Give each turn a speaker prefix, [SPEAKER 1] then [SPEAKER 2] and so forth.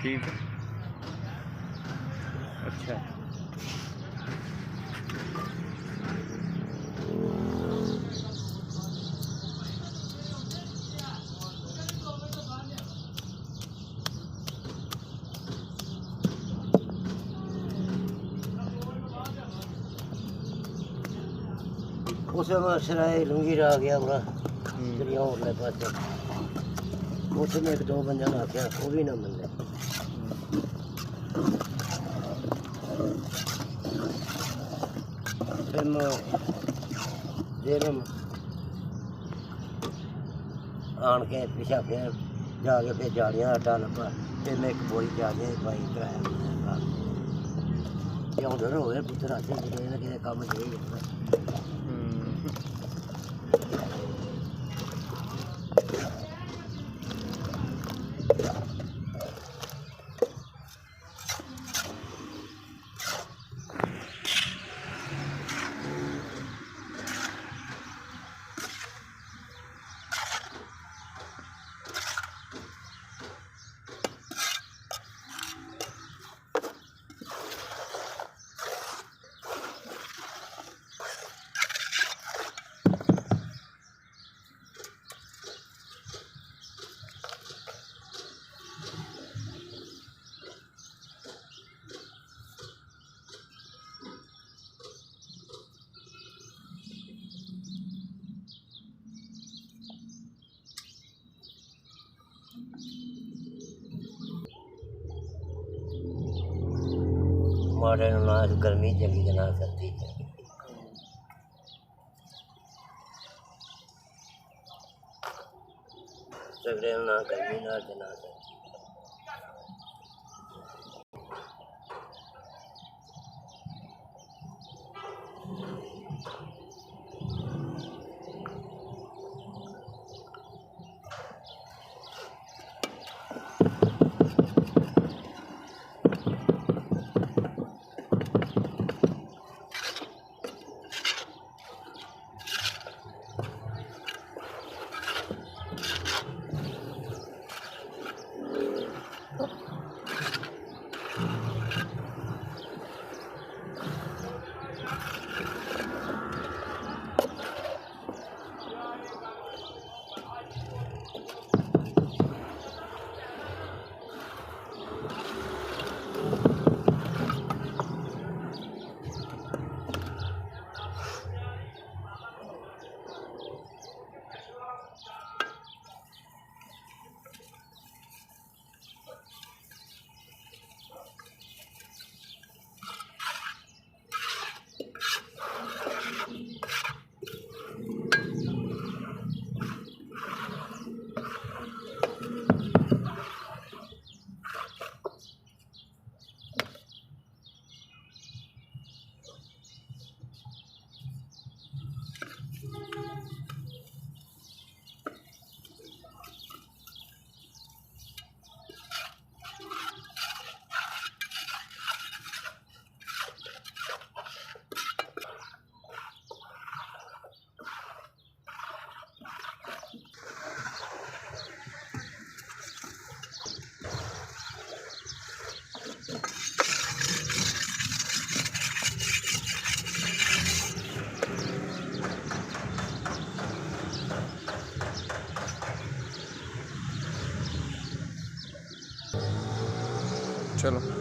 [SPEAKER 1] ठीक है। अच्छा
[SPEAKER 2] उस सराय लुंगी आ गया पूरा दरिया उरले पासे। उसमें एक दो बंदे ने आख्या वो भी ना मिले। फिर मैं जेलम आन के पिछा फिर जाके फिर जाड़ियाँ आटा लगा। फिर मैं एक बोरी जाड़ियाँ पाई कराया हो गए पुत्र आते कि कम चाहिए। मारे ना गर्मी चली ना सर्दी चली। सगड़े ना गर्मी ना सर्दी।
[SPEAKER 1] चलो।